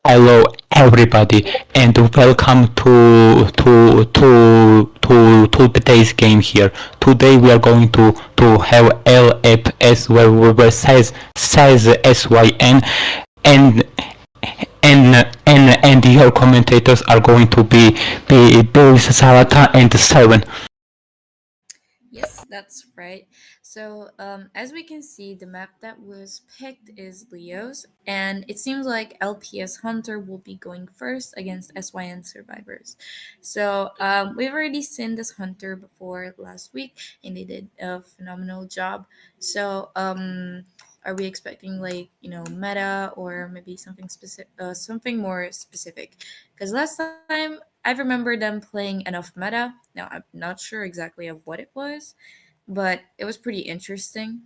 Hello, everybody, and welcome to today's game here. Today we are going to have LPS where says SYN, and and your commentators are going to be Bill, Sarata, and Seven. Yes, that's right. So, as we can see, the map that was picked is Leo's, and it seems like LPS Hunter will be going first against SYN Survivors. So, we've already seen this Hunter before last week, and they did a phenomenal job. So, are we expecting meta or maybe something specific, something more specific? Because last time I remember them playing enough meta. Now I'm not sure exactly of what it was, but it was pretty interesting.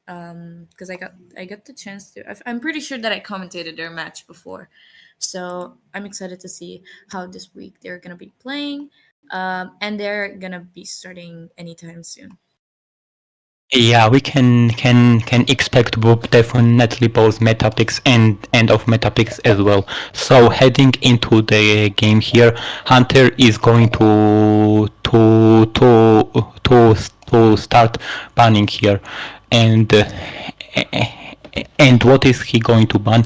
Because I got the chance to. I'm pretty sure that I commentated their match before, so I'm excited to see how this week they're gonna be playing. And they're gonna be starting anytime soon. Yeah, we can expect definitely both meta picks and of meta picks as well. So heading into the game here, Hunter is going to start banning here, and and what is he going to ban?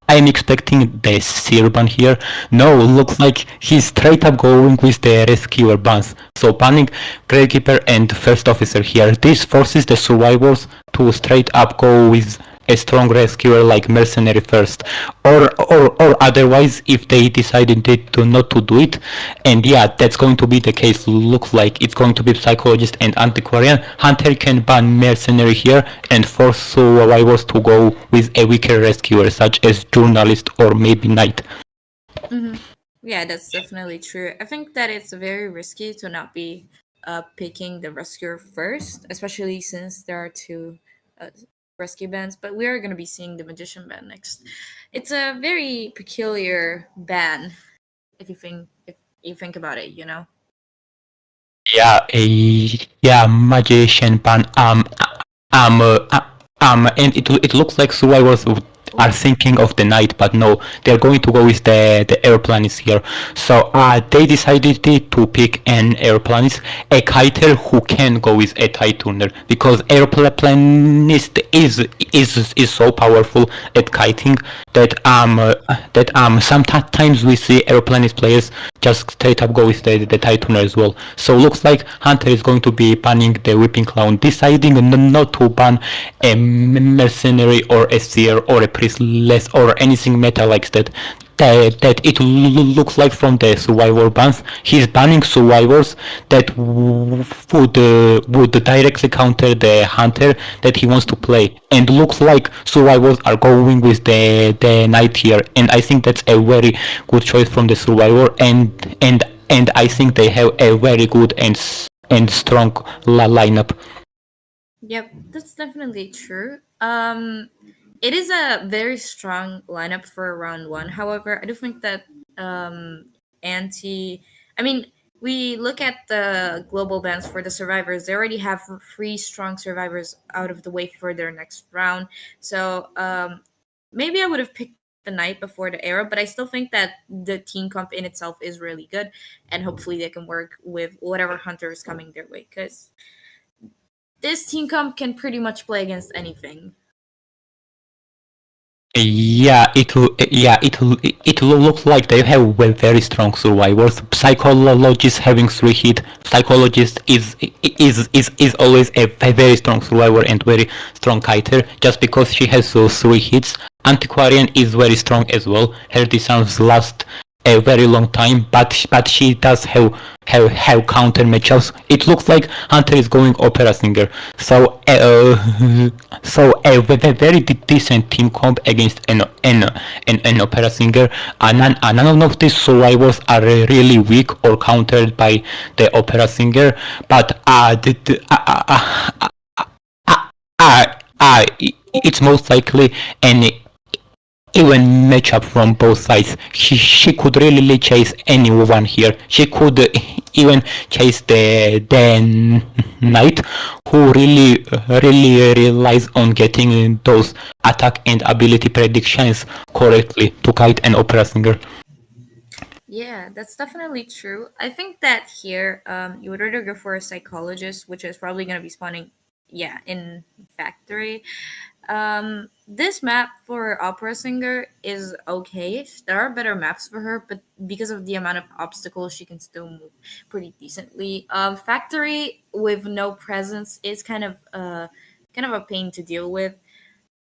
I'm expecting the Seer ban here. No, looks like he's straight up going with the Rescuer bans. So banning Gravekeeper and First Officer here. This forces the survivors to straight up go with a strong rescuer like Mercenary first, or otherwise if they decided to not to do it, and yeah, that's going to be the case. Looks like it's going to be Psychologist and Antiquarian. Hunter can ban Mercenary here and force survivors to go with a weaker rescuer such as Journalist or maybe Knight. Mm-hmm. Yeah, that's definitely true. I think that it's very risky to not be picking the rescuer first, especially since there are two uh, rescue bands. But we are going to be seeing the magician band next. It's a very peculiar band, if you think about it. Yeah, yeah, Magician ban. And it looks like survivors are thinking of the Knight, but no, they're going to go with the airplanes here. So they decided to pick an airplanist, a kiter who can go with a TIE tuner, because airplanist is so powerful at kiting that sometimes we see airplanist players just straight up go with the TIE tuner as well. So looks like Hunter is going to be banning the Whipping Clown, deciding not to ban a mercenary or a seer or a priestless or anything meta like that. That it looks like from the survivor bans, he's banning survivors that would directly counter the hunter that he wants to play, and looks like survivors are going with the knight here, and I think that's a very good choice from the survivor, and I think they have a very good and strong lineup. Yep, that's definitely true. It is a very strong lineup for round one. However, I do think that anti. I mean, we look at the global bans for the survivors. They already have three strong survivors out of the way for their next round. So maybe I would have picked the knight before the arrow, but I still think that the team comp in itself is really good, and hopefully they can work with whatever hunter is coming their way because this team comp can pretty much play against anything. It looks like they have very strong survivors. Psychologist having 3 hit. Psychologist is always a very strong survivor and very strong kiter. Just because she has those 3 hits. Antiquarian is very strong as well. Her disarms last a very long time, but she does have counter matchups. It looks like Hunter is going Opera Singer, so a very decent team comp against an Opera Singer. None of these survivors are really weak or countered by the Opera Singer, but it's most likely an even matchup from both sides. She could really chase anyone here. She could even chase the knight, who really relies on getting those attack and ability predictions correctly to kite an opera singer. Yeah, that's definitely true. I think that here, you would rather go for a psychologist, which is probably going to be spawning, yeah, in factory. This map for opera singer is okay. There are better maps for her, but because of the amount of obstacles, she can still move pretty decently. Factory with no presence is kind of a pain to deal with.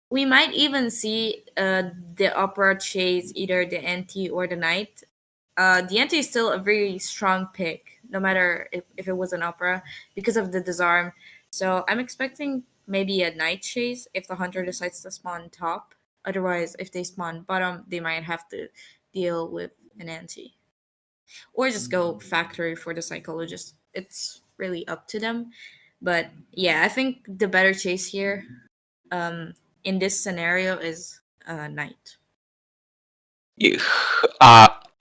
We might even see the opera chase either the anti or the knight. The anti is still a very strong pick, no matter if it was an opera, because of the disarm. So I'm expecting maybe a knight chase if the hunter decides to spawn top. Otherwise, if they spawn bottom, they might have to deal with an anti. Or just go factory for the psychologist. It's really up to them. But yeah, I think the better chase here um, in this scenario is knight.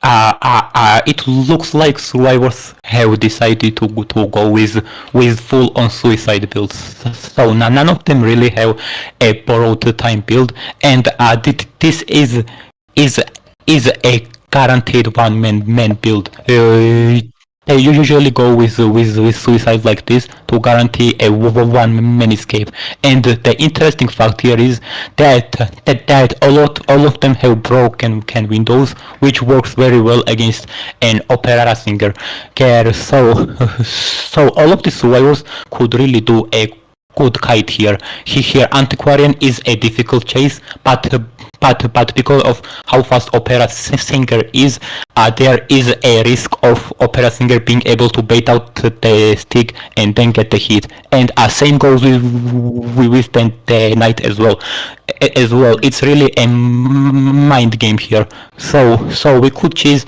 uh, it looks like survivors have decided to go with full on suicide builds. So none of them really have a borrowed time build, and this is is a guaranteed one man build. They usually go with suicide like this to guarantee a one man escape. And the interesting fact here is that all of them have broken can windows, which works very well against an opera singer. So all of the survivors could really do a good kite here. Here Antiquarian is a difficult chase, but because of how fast opera singer is, there is a risk of opera singer being able to bait out the stick and then get the hit. And same goes with the knight as well. It's really a mind game here. So we could chase,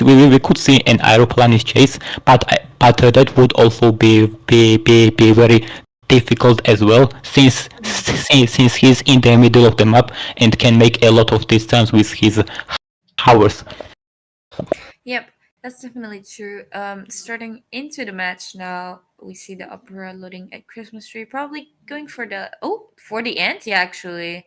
we could see an aeroplanist chase, but that would also be very difficult as well, since he's in the middle of the map and can make a lot of distance with his hours. Yep, that's definitely true. Starting into the match now, we see the opera loading at Christmas tree, probably going for the anti actually,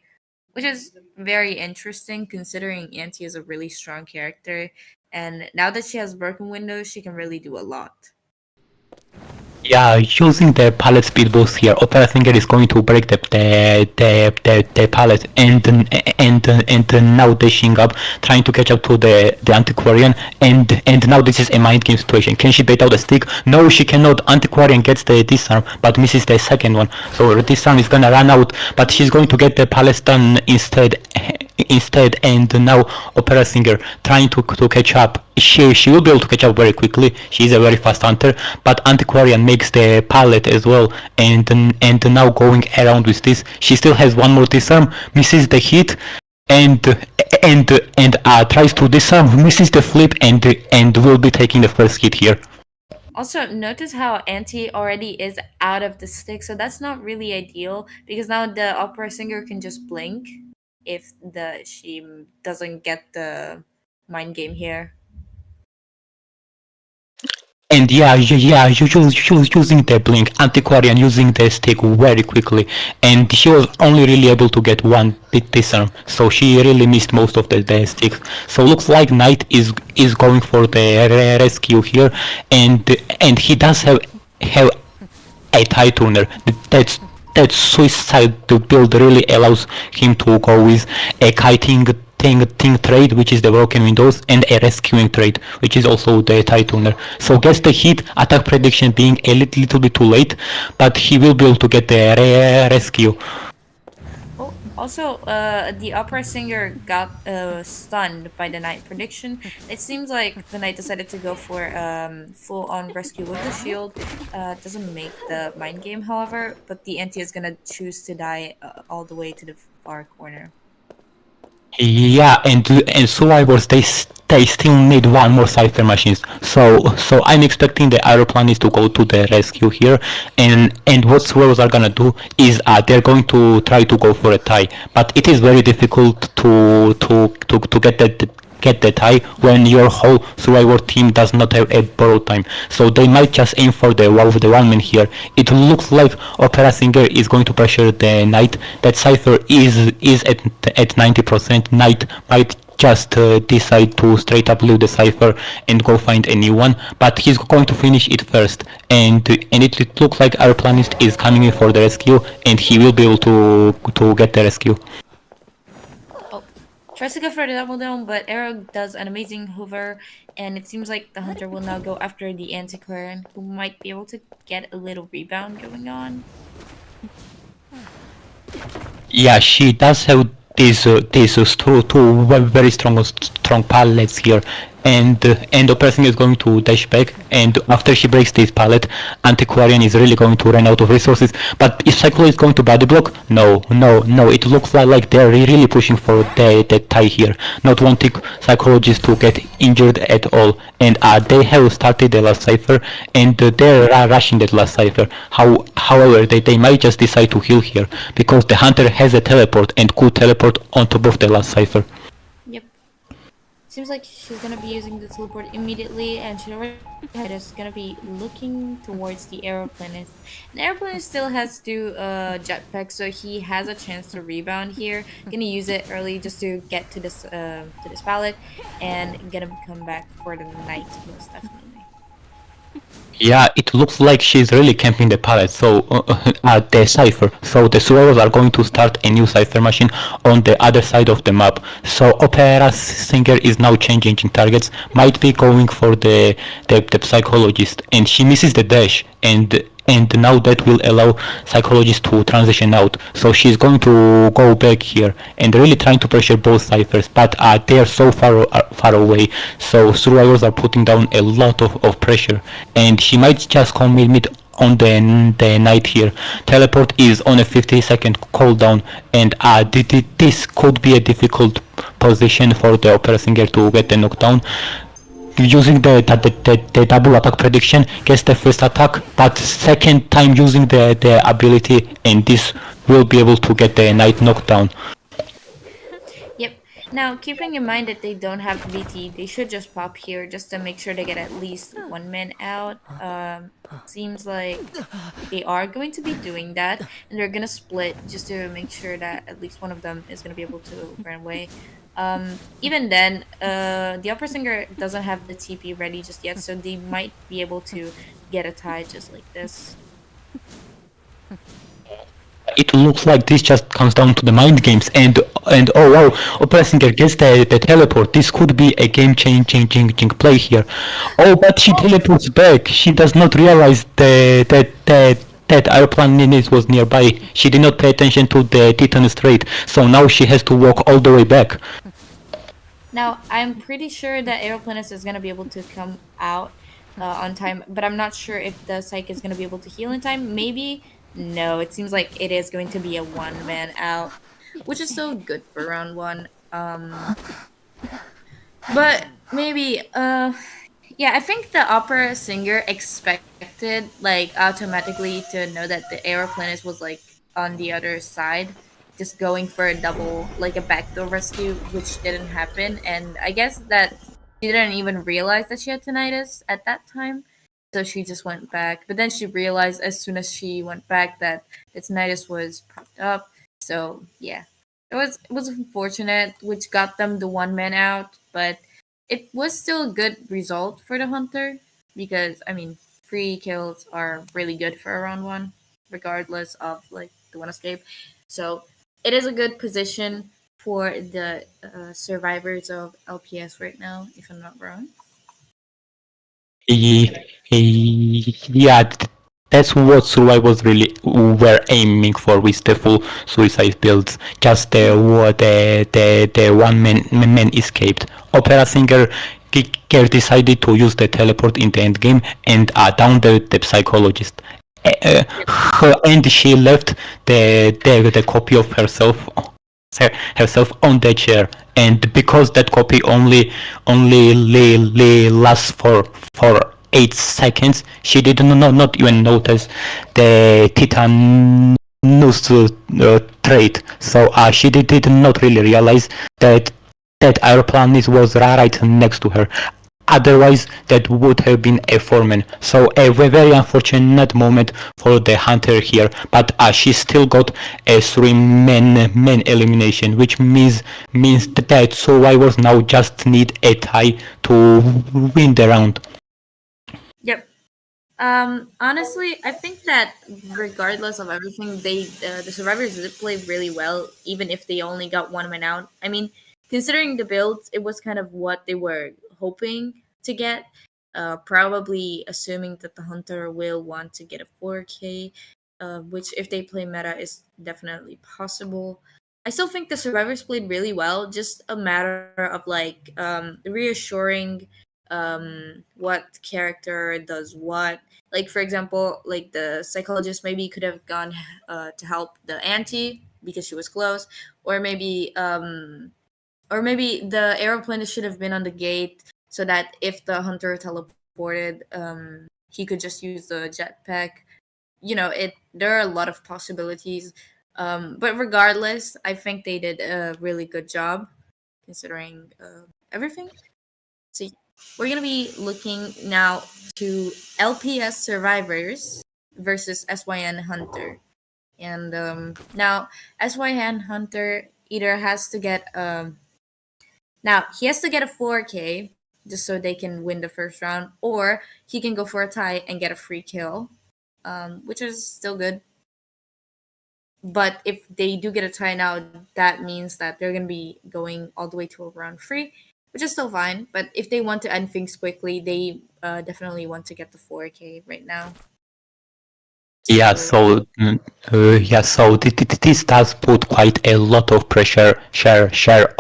which is very interesting considering Auntie is a really strong character, and now that she has broken windows, she can really do a lot. Yeah, using the pallet speed boost here, Opera Singer is going to break the pallet and now dashing up, trying to catch up to the Antiquarian, and now this is a mind game situation. Can she bait out the stick? No, she cannot. Antiquarian gets the disarm, but misses the second one. So the disarm is gonna run out, but she's going to get the pallet stun instead, and now Opera Singer trying to catch up. She will be able to catch up very quickly. She's a very fast hunter, but Antiquarian makes the pallet as well, and now going around with this, she still has one more disarm, misses the hit, and and tries to disarm, misses the flip, and will be taking the first hit here. Also, notice how Auntie already is out of the stick, so that's not really ideal because now the opera singer can just blink if the she doesn't get the mind game here. And yeah, she was using the blink, Antiquarian using the stick very quickly, and she was only really able to get one bit disarm, so she really missed most of the sticks. So looks like Knight is going for the rescue here, and he does have a tie tuner. That suicide to build really allows him to go with a kiting thing trade, which is the broken windows, and a rescuing trade, which is also the tie tuner. So gets the hit, attack prediction being a little bit too late, but he will be able to get the rescue. Oh, also, the opera singer got stunned by the knight prediction. It seems like the knight decided to go for full on rescue with the shield. Doesn't make the mind game, however, but the anti is gonna choose to die all the way to the far corner. Yeah, and survivors they still need one more cipher machines. So I'm expecting the aeroplanes to go to the rescue here, and what survivors are gonna do is they're going to try to go for a tie, but it is very difficult to get the tie when your whole survivor team does not have a borrowed time. So they might just aim for the one man here. It looks like Opera Singer is going to pressure the knight. That cipher is at 90%. Knight might just decide to straight up leave the cipher and go find a new one, but he's going to finish it first, and it looks like our planist is coming in for the rescue, and he will be able to get the rescue. Oh, tries to go for the double down, but Arrow does an amazing hover, and it seems like the hunter will now go after the Antiquarian, who might be able to get a little rebound going on. Yeah, she does have these two very strong pallets here, and the person is going to dash back, and after she breaks this pallet, Antiquarian is really going to run out of resources. But if Cyclo is going to body block, no, it looks like they're really pushing for the tie here, not wanting psychologists to get injured at all, and they have started the last cipher, and they're rushing that last cipher. However, they might just decide to heal here, because the hunter has a teleport and could teleport on top of the last cipher. Yep. Seems like she's gonna be using the teleport immediately, and she already is gonna be looking towards the aeroplanist. And aeroplanist still has to jetpack, so he has a chance to rebound here. Gonna use it early just to get to this pallet, and gonna come back for the night most definitely. Yeah, it looks like she's really camping the pallet, so the cipher. So the survivors are going to start a new cipher machine on the other side of the map. So Opera Singer is now changing targets, might be going for the psychologist, and she misses the dash, and now that will allow psychologist to transition out. So she's going to go back here and really trying to pressure both ciphers, but they are so far away. So survivors are putting down a lot of pressure, and she might just commit on the night here. Teleport is on a 50-second cooldown, and this could be a difficult position for the Opera Singer to get the knockdown. Using the double attack prediction, gets the first attack, but second time using the ability, and this will be able to get the knight knockdown. Yep. Now, keeping in mind that they don't have BT, they should just pop here just to make sure they get at least one man out. Seems like they are going to be doing that, and they're gonna split just to make sure that at least one of them is gonna be able to run away. Even then, the upper singer doesn't have the TP ready just yet, so they might be able to get a tie just like this. It looks like this just comes down to the mind games, and oh wow, Opera Singer gets the teleport. This could be a game changing play here. Oh, but she teleports back. She does not realize that airplane was nearby. She did not pay attention to the Titan Strait, so now she has to walk all the way back. Now, I'm pretty sure that Aeroplanist is gonna be able to come out on time, but I'm not sure if the Psyche is gonna be able to heal in time. Maybe. No, it seems like it is going to be a one man out, which is still good for round one. But maybe yeah, I think the opera singer expected like automatically to know that the aeroplanist was like on the other side, just going for a double like a backdoor rescue, which didn't happen. And I guess that she didn't even realize that she had tinnitus at that time. So she just went back. But then she realized as soon as she went back that the tinnitus was propped up. So yeah. It was unfortunate, which got them the one man out, but it was still a good result for the hunter because I mean free kills are really good for a round one, regardless of like the one escape. So it is a good position for the survivors of LPS right now, if I'm not wrong. Yeah, that's what survivors really were aiming for with the full suicide builds. Just the one man escaped. Opera Singer decided to use the teleport in the end game and down the psychologist. And she left the copy of herself on the chair, and because that copy only lasts for 8 seconds, she did not even notice the Titanus trait. So she did not really realize that that aeroplane was right next to her. Otherwise, that would have been a foreman. So a very unfortunate moment for the hunter here. But she still got a 3-man elimination, which means that survivors now just need a tie to win the round. Yep. Honestly, I think that regardless of everything, the survivors did play really well, even if they only got one man out. I mean, considering the builds, it was kind of what they were hoping to get. Probably assuming that the hunter will want to get a 4K, which if they play meta is definitely possible. I still think the survivors played really well. Just a matter of like reassuring what character does what. Like for example, like the psychologist maybe could have gone to help the auntie because she was close, or maybe the aeroplane should have been on the gate so that if the hunter teleported, he could just use the jetpack. There are a lot of possibilities. But regardless, I think they did a really good job considering everything. So we're gonna be looking now to LPS survivors versus SYN Hunter. And now SYN Hunter either has to get now he has to get a 4K just so they can win the first round, or he can go for a tie and get a free kill, which is still good. But if they do get a tie now, that means that they're going to be going all the way to a round free, which is still fine. But if they want to end things quickly, they definitely want to get the 4K right now. Yeah, So so this does put quite a lot of pressure share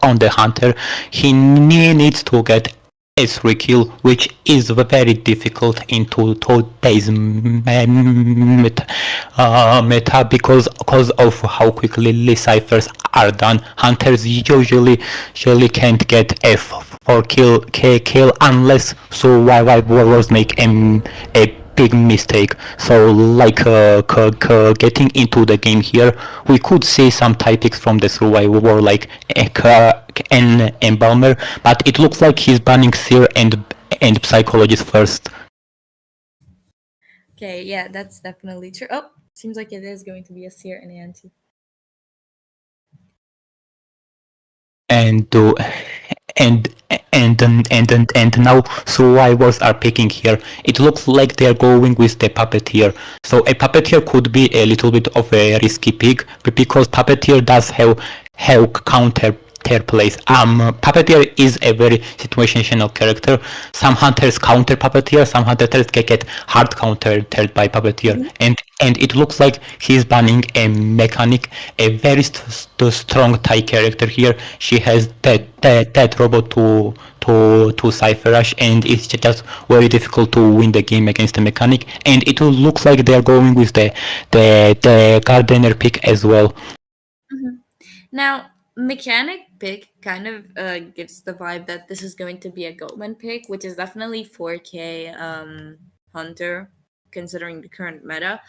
on the hunter. He needs to get a 3 kill, which is very difficult in today's meta because of how quickly ciphers are done. Hunters usually can't get a 4 kill unless survivors make a big mistake. So like getting into the game here, we could see some tie picks from the survivor like an embalmer, but it looks like he's banning Seer and Psychologist first. okay, yeah, that's definitely true. Oh, seems like it is going to be a seer and anti. And and and now survivors are picking here. It looks like they're going with the puppeteer. So a puppeteer could be a little bit of a risky pick because puppeteer does have counter plays. Puppeteer is a very situational character. Some hunters counter puppeteer, some hunters get hard countered by puppeteer, and it looks like he's banning a mechanic, a very strong Thai character here. She has that robot to Cypher Rush, and it's just very difficult to win the game against the mechanic. And it looks like they're going with the Gardener pick as well. Now, mechanic pick kind of gives the vibe that this is going to be a Goatman pick, which is definitely 4K Hunter, considering the current meta.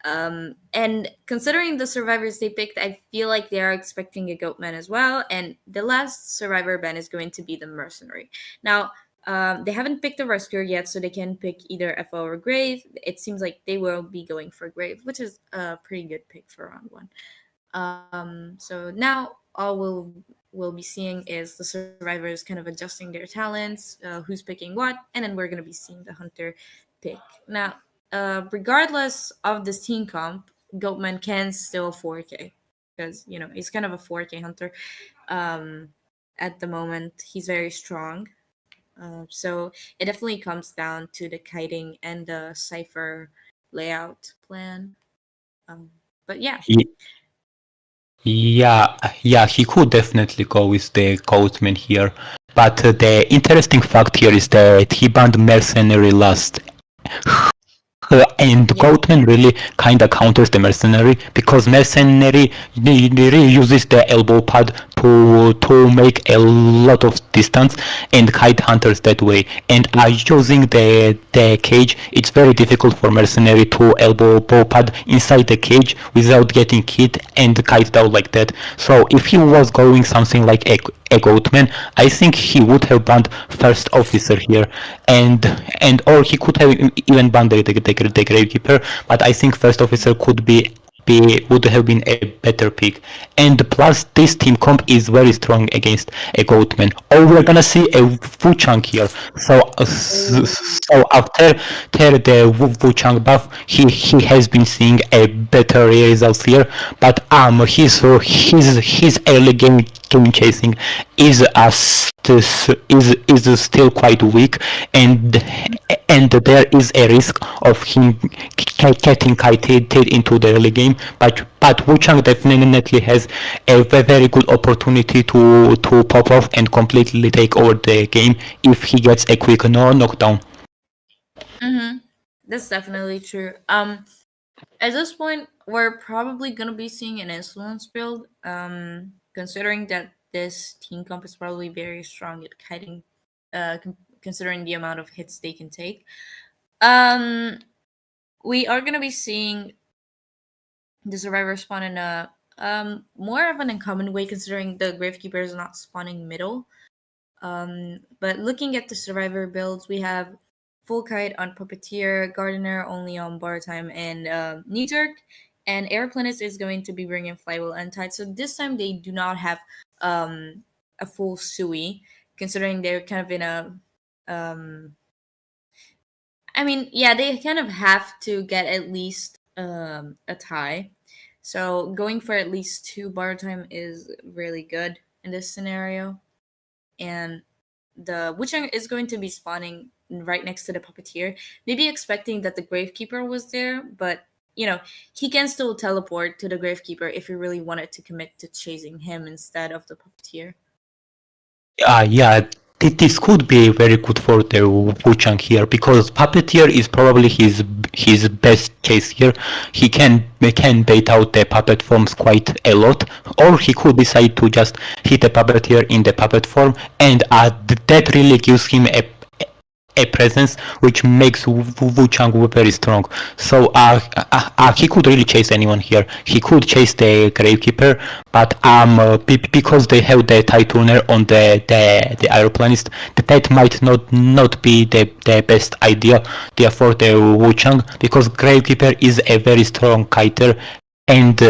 And considering the survivors they picked, I feel like they are expecting a Goatman as well. And the last survivor ban is going to be the Mercenary. Now, they haven't picked a Rescuer yet, so they can pick either FO or Grave. It seems like they will be going for Grave, which is a pretty good pick for round one. So now all we'll be seeing is the survivors kind of adjusting their talents, who's picking what, and then we're gonna be seeing the hunter pick. Now, regardless of the team comp, Goatman can still 4K because he's kind of a 4K hunter. At the moment, he's very strong. So it definitely comes down to the kiting and the cipher layout plan. But yeah. Yeah, he could definitely go with the Goatman here. But the interesting fact here is that he banned Mercenary last. And Yeah. Goatman really kind of counters the mercenary because mercenary really uses the elbow pad to make a lot of distance and kite hunters that way. And using the cage, it's very difficult for mercenary to elbow pad inside the cage without getting hit and kite down like that. So if he was going something like a Goatman, I think he would have banned first officer here, and or he could have even banned the gravekeeper. But I think first officer could be would have been a better pick. And plus, this team comp is very strong against a Goatman. Or we're gonna see a Wuchang here. Oh. So after the Wuchang buff, he has been seeing a better results here. But his early game chasing is is still quite weak, and there is a risk of him getting kited into the early game. But Wu Chang definitely has a very good opportunity to pop off and completely take over the game if he gets a quick knockdown. Mm-hmm. That's definitely true. At this point, we're probably gonna be seeing an influence build. Considering that this team comp is probably very strong at kiting, considering the amount of hits they can take. Um, we are gonna be seeing the survivor spawn in a more of an uncommon way, considering the gravekeeper is not spawning middle. But looking at the survivor builds, we have full kite on puppeteer, gardener only on bar time, and knee jerk. And air planet is going to be bringing flywheel and tide. So this time they do not have a full sui, considering they're kind of in a I mean, yeah, they kind of have to get at least a tie. So going for at least 2 bar time is really good in this scenario. And the Wuchang is going to be spawning right next to the puppeteer, maybe expecting that the gravekeeper was there, but he can still teleport to the gravekeeper if he really wanted to commit to chasing him instead of the puppeteer. Yeah, this could be very good for the Wuchang here because Puppeteer is probably his best case here. He can bait out the puppet forms quite a lot, or he could decide to just hit the Puppeteer in the puppet form, and that really gives him a presence which makes Wu Chang very strong. So he could really chase anyone here. He could chase the Gravekeeper, but because they have the Tituner on the aeroplanist, that might not be the best idea there for the Wu Chang because Gravekeeper is a very strong kiter, and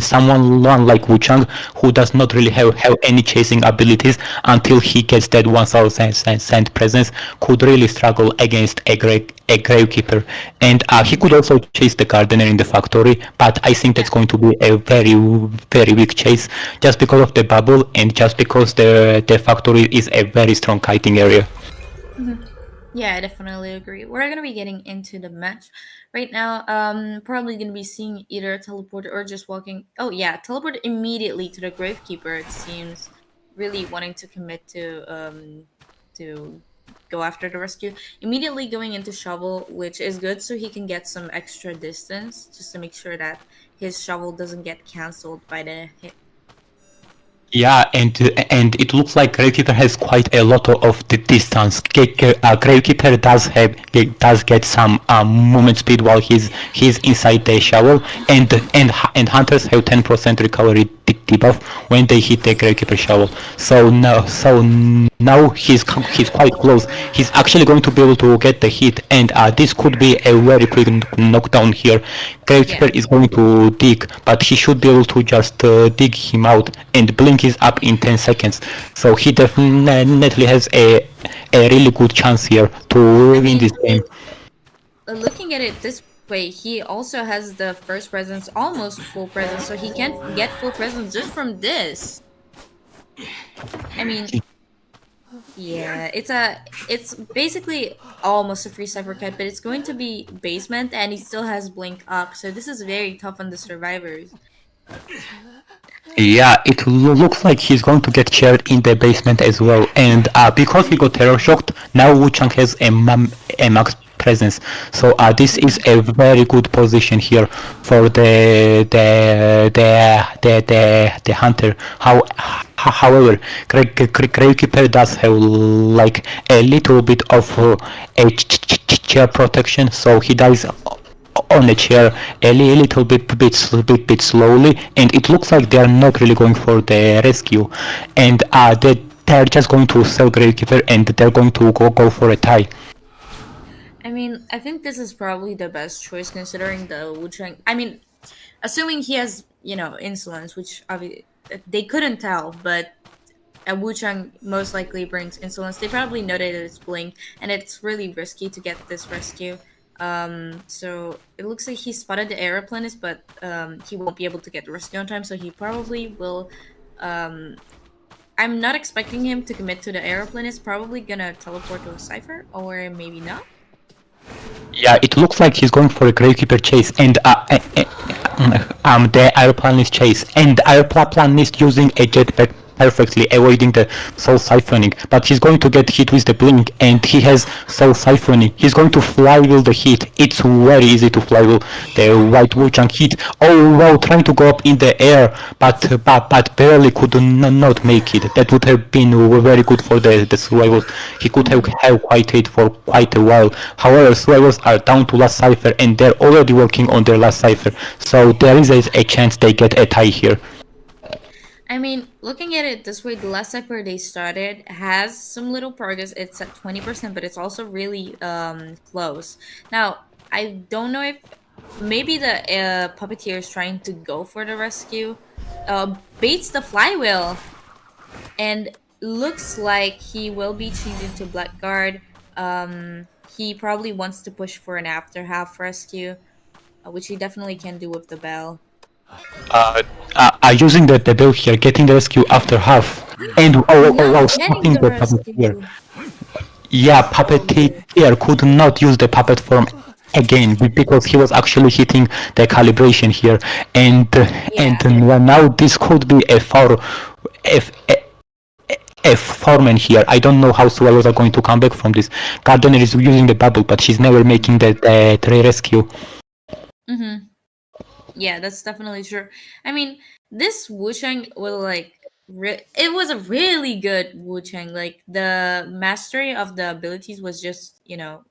someone like Wu Chang who does not really have any chasing abilities until he gets that 1000 presence could really struggle against a gravekeeper. And he could also chase the gardener in the factory, but I think that's going to be a very very weak chase just because of the bubble and just because the factory is a very strong kiting area. Mm-hmm. Yeah, I definitely agree. We're gonna be getting into the match right now. Probably gonna be seeing either a teleport or just walking. Oh yeah, teleport immediately to the gravekeeper. It seems really wanting to commit to go after the rescue. Immediately going into shovel, which is good, so he can get some extra distance, just to make sure that his shovel doesn't get cancelled by the hit. Yeah, and it looks like Gravekeeper has quite a lot of the distance. Gravekeeper does get some movement speed while he's inside the shovel, and hunters have 10% recovery debuff when they hit the Gravekeeper shovel. So now he's quite close. He's actually going to be able to get the hit, and this could be a very quick knockdown here. Gravekeeper is going to dig, but he should be able to just dig him out, and blink is up in 10 seconds. So he definitely has a really good chance here to win this game. Looking at it this way, he also has the first presence, almost full presence, so he can get full presence just from this. I mean, yeah, it's basically almost a free cipher cut, but it's going to be basement, and he still has blink up, so this is very tough on the survivors. Yeah, it looks like he's going to get shared in the basement as well. And because he got terror shocked, now Wu Chang has a max presence. So this is a very good position here for the hunter. However, Gravekeeper does have like a little bit of a chair protection, so he dies on a chair a little bit slowly, and it looks like they are not really going for the rescue, and they're just going to sell Gravekeeper and they're going to go for a tie. I mean, I think this is probably the best choice considering the Wu Chang. I mean, assuming he has, insolence, which obviously they couldn't tell, but Wu Chang most likely brings insolence. They probably noted it's blink, and it's really risky to get this rescue. So it looks like he spotted the aeroplanist, but he won't be able to get the rescue on time. So he probably will. Um, I'm not expecting him to commit to the aeroplanist. Probably gonna teleport to a cipher, or maybe not. Yeah, it looks like he's going for a Gravekeeper chase, and the aeroplan is chase, and the aeroplan is using a jetpack perfectly, avoiding the soul siphoning. But he's going to get hit with the blink, and he has soul siphoning. He's going to flywheel the hit. It's very easy to flywheel the white Wuchang hit. Oh wow, trying to go up in the air, but barely could not make it. That would have been very good for the survivors. He could have quite it for quite a while. However, survivors are down to last cipher, and they're already working on their last cipher, so there is a chance they get a tie here. I mean, looking at it this way, the last cipher they started has some little progress. It's at 20%, but it's also really close. Now, I don't know if maybe the puppeteer is trying to go for the rescue. Baits the flywheel, and looks like he will be changing to Blackguard. He probably wants to push for an after half rescue, which he definitely can do with the bell. uh, Using the bill here, getting the rescue after half, and Not wow, getting stopping the the puppet here. rescue. Yeah, puppeteer could not use the puppet form again because he was actually hitting the calibration here, and Yeah. now this could be a, a foreman here. I don't know how Swallows are going to come back from this. Gardener is using the bubble, but she's never making the rescue. Mm-hmm. Yeah, that's definitely true. I mean, this Wu Chang will it was a really good Wu Chang. Like the mastery of the abilities was just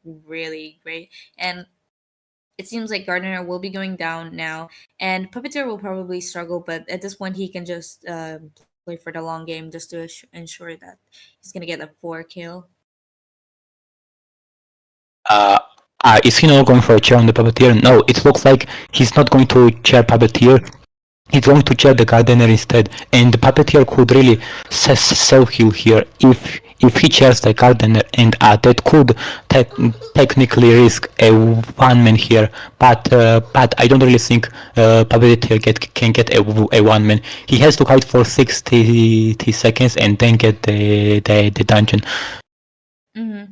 really great, and it seems like Gardner will be going down now, and Puppeteer will probably struggle. But at this point, he can just play for the long game just to ensure that he's gonna get a 4 kill. Uh, is he not going for a chair on the puppeteer? No, it looks like he's not going to chair puppeteer. He's going to chair the gardener instead, and the puppeteer could really self-heal here if he chairs the gardener, and that could technically risk a one man here. But I don't really think puppeteer can get a one man. He has to fight for 60 seconds and then get the dungeon. Mm-hmm.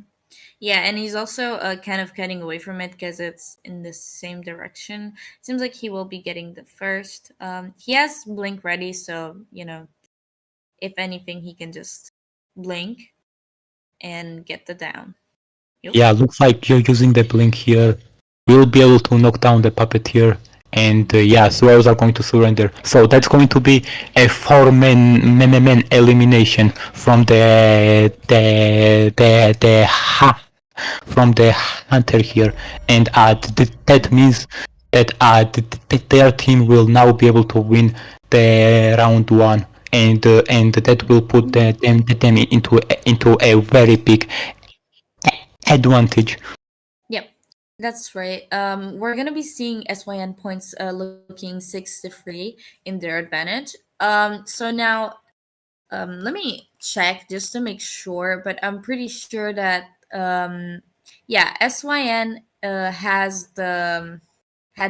Yeah, and he's also kind of cutting away from it because it's in the same direction. Seems like he will be getting the first. He has blink ready, so if anything, he can just blink and get the down. Yep. Yeah, looks like you're using the blink here. We'll be able to knock down the puppeteer, and yeah, Swells are going to surrender. So that's going to be a four-man elimination from from the hunter here, and that means that their team will now be able to win the round one, and that will put them into a very big advantage. Yep, that's right. We're gonna be seeing SYN points looking 6-3 in their advantage. So now let me check just to make sure, but I'm pretty sure that yeah, SYN had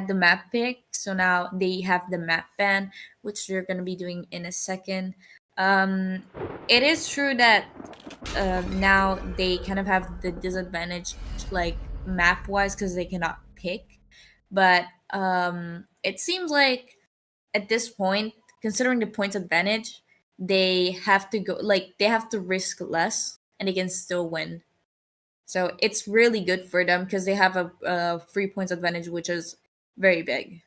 the map pick, so now they have the map ban, which they're gonna be doing in a second. It is true that now they kind of have the disadvantage, like map wise, because they cannot pick. But it seems like at this point, considering the points advantage, they have to go like they have to risk less and they can still win. So it's really good for them because they have a 3 points advantage, which is very big.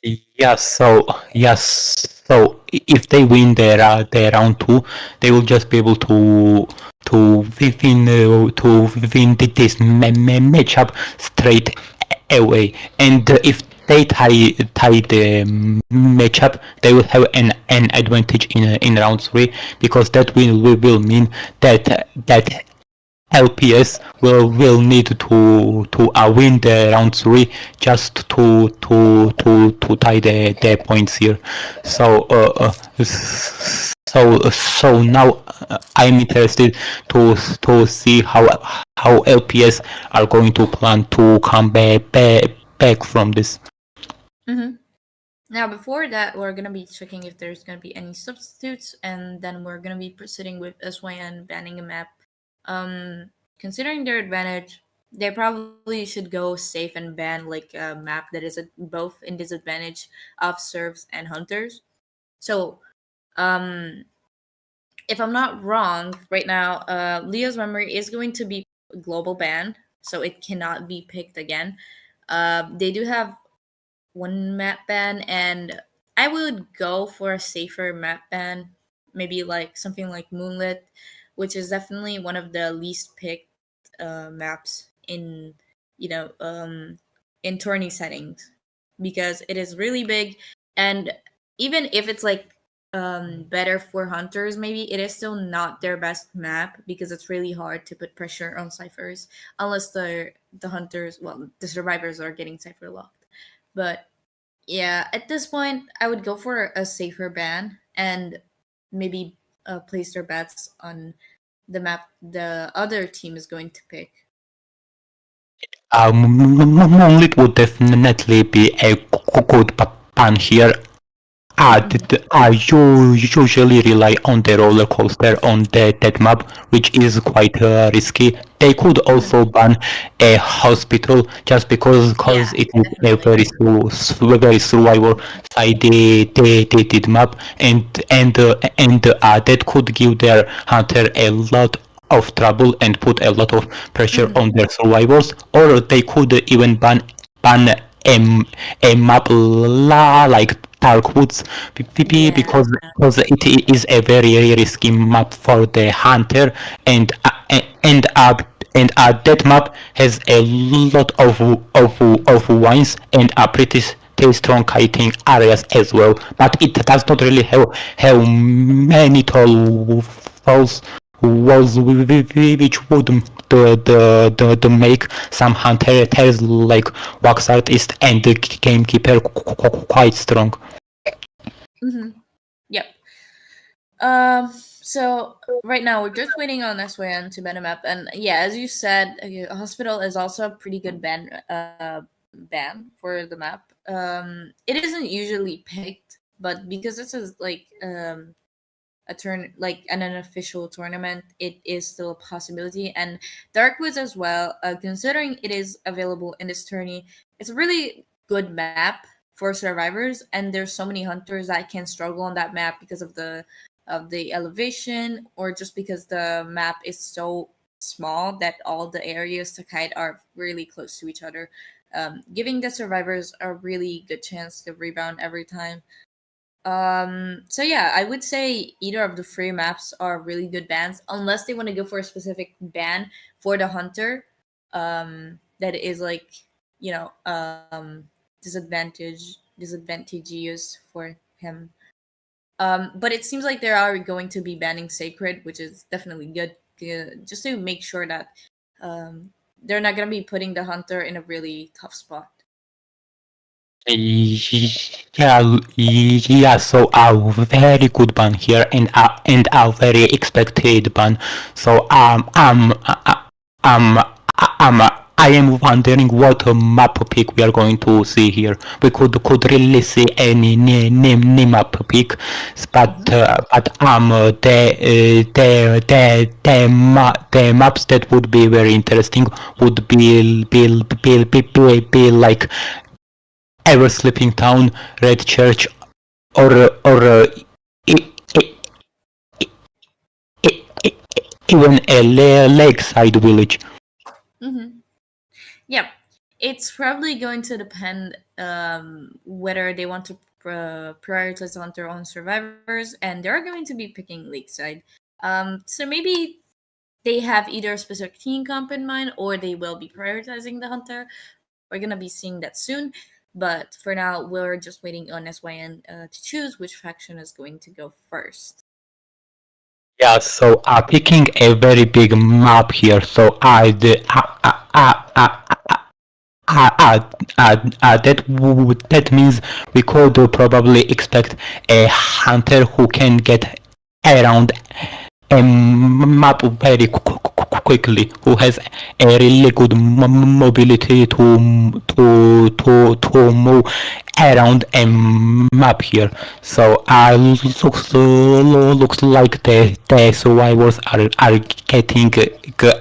Yes, if they win their round two, they will just be able to win this matchup straight away. And if they tie the matchup, they will have an advantage in round three, because that will mean that LPS will need to win the round three just to tie the points here. So now I'm interested to see how LPS are going to plan to come back from this. Mm-hmm. Now, before that, we're gonna be checking if there's gonna be any substitutes, and then we're gonna be proceeding with SYN banning a map. Considering their advantage, they probably should go safe and ban like a map that is both in disadvantage of serfs and hunters. So, um, if I'm not wrong, right now, Leo's memory is going to be global banned, so it cannot be picked again. They do have one map ban, and I would go for a safer map ban, maybe like something like Moonlit, which is definitely one of the least picked maps in you know in tourney settings, because it is really big, and even if it's like better for hunters, maybe it is still not their best map because it's really hard to put pressure on ciphers unless the hunters, well, the survivors are getting cipher locked. But yeah, at this point, I would go for a safer ban and maybe place their bets on the map the other team is going to pick. Moonlit would definitely be a good pan here. Mhm. You usually rely on the roller coaster on that map, which is quite risky. They could Mhm. also ban a hospital just because Yeah, cause it is a definitely. very survivor sided map, and that could give their hunter a lot of trouble and put a lot of pressure Hmm. on their survivors. Or they could even ban a map like Darkwoods PvP, Yeah. because it is a very risky map for the hunter, and that map has a lot of wines and a pretty strong kiting areas as well, but it does not really have many tall walls which would the make some hunters like wax artist and the gamekeeper quite strong. Hmm. Yep. So right now we're just waiting on SYN to ban a map, and yeah, as you said, hospital is also a pretty good ban for the map. It isn't usually picked, but because this is like a turn like an unofficial tournament, it is still a possibility. And Darkwoods as well, considering it is available in this tourney, it's a really good map for survivors, and there's so many hunters that can struggle on that map because of the elevation, or just because the map is so small that all the areas to kite are really close to each other, giving the survivors a really good chance to rebound every time. So yeah, I would say either of the three maps are really good bans, unless they want to go for a specific ban for the hunter, that is like, disadvantageous for him. But it seems like they are going to be banning Sacred, which is definitely good, just to make sure that they're not gonna be putting the hunter in a really tough spot. Yeah. So a very good ban here, and a very expected ban. So um, um, I am wondering what map pick we are going to see here. We could really see any new map pick, Mhm. but the maps that would be very interesting would be like Ever Sleeping Town, Red Church, or even a lakeside village. Mm-hmm. Yeah, it's probably going to depend whether they want to prioritize on their own survivors, and they're going to be picking Lakeside. So maybe they have either a specific team comp in mind, or they will be prioritizing the hunter. We're gonna be seeing that soon, but for now, we're just waiting on SYN to choose which faction is going to go first. Yeah, so picking a very big map here. So that means we could probably expect a hunter who can get around a map very quickly, who has a really good mobility to move around a map here. So looks like the survivors are getting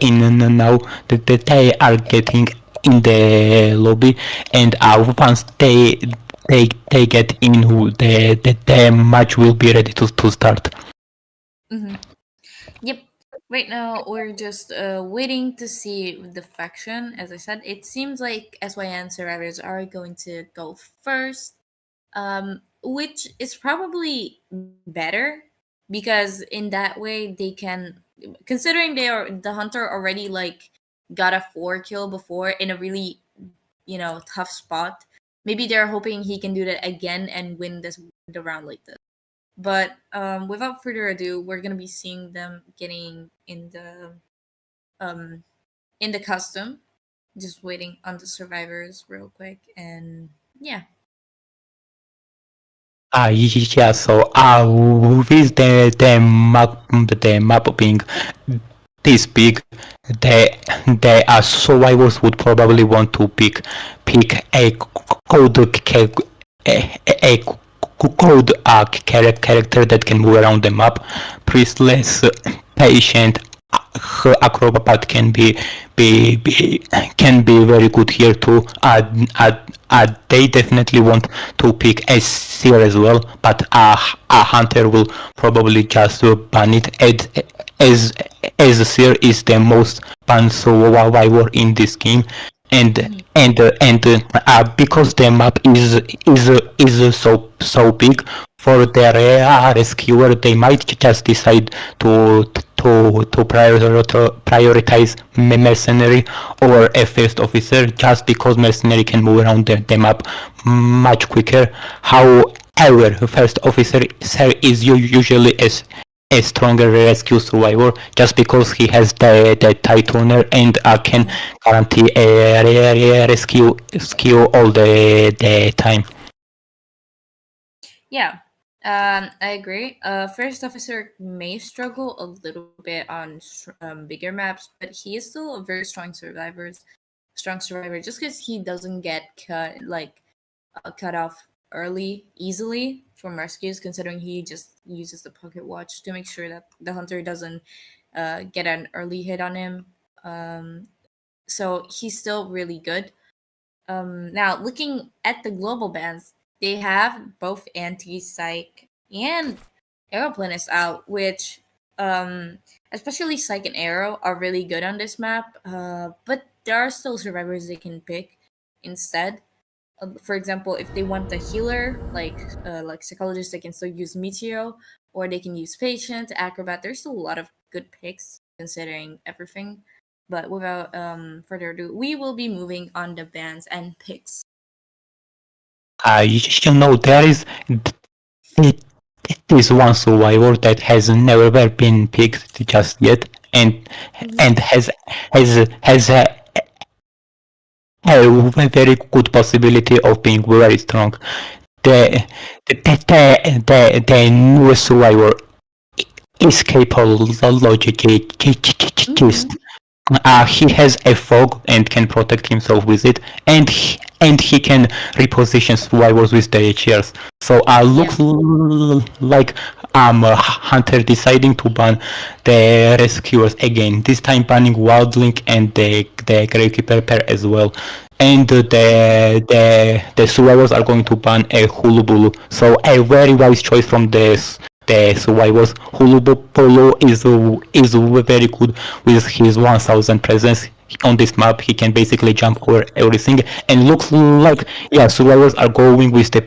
in now. They are getting in the lobby, and once they get in, the match will be ready to start. Mm-hmm. Yep. Right now, we're just waiting to see the faction. As I said, it seems like SYN survivors are going to go first, which is probably better because in that way they can, considering they are the hunter already like got a 4 kill before in a really tough spot. Maybe they're hoping he can do that again and win the round like this. But without further ado, we're gonna be seeing them getting um in the custom. Just waiting on the survivors real quick, and yeah. Yeah, so with the map being this big, the survivors would probably want to pick a code a code character that can move around the map. Priestless, patient, acrobat be can be very good here too. They definitely want to pick a seer as well, but a hunter will probably just ban it as as a seer is the most banned survivor in this game, and Mhm. because the map is so big for their rescuer, they might just decide to prioritize mercenary or a first officer, just because mercenary can move around the map much quicker. However, first officer is usually a stronger rescue survivor, just because he has the tight owner and can Mhm. guarantee a rescue all the time. Yeah, I agree. First officer may struggle a little bit on bigger maps, but he is still a very strong survivor. Just because he doesn't get cut off early easily from rescues, considering he just uses the pocket watch to make sure that the hunter doesn't get an early hit on him. Um, so he's still really good. Now, looking at the global bands, they have both anti-psych and aeroplanist out, which especially psych and aero are really good on this map. But there are still survivors they can pick instead. For example, if they want the healer, like psychologist, they can still use Meteor, or they can use patient, acrobat. There's still a lot of good picks considering everything. But without further ado, we will be moving on the bands and picks. There is one survivor that has never been picked just yet, and Mm-hmm. has a very good possibility of being very strong. The the newest survivor is capable logicist. Mm-hmm. He has a fog and can protect himself with it, and he can reposition survivors with the chairs. So Yeah. looks like Hunter deciding to ban the rescuers again. This time banning Wildlink and the Gravekeeper pair as well. And the survivors are going to ban a Hulubulu. So a very wise choice from the survivors. Polo is very good with his 1000 presence on this map. He can basically jump over everything, and looks like, yeah, survivors are going with the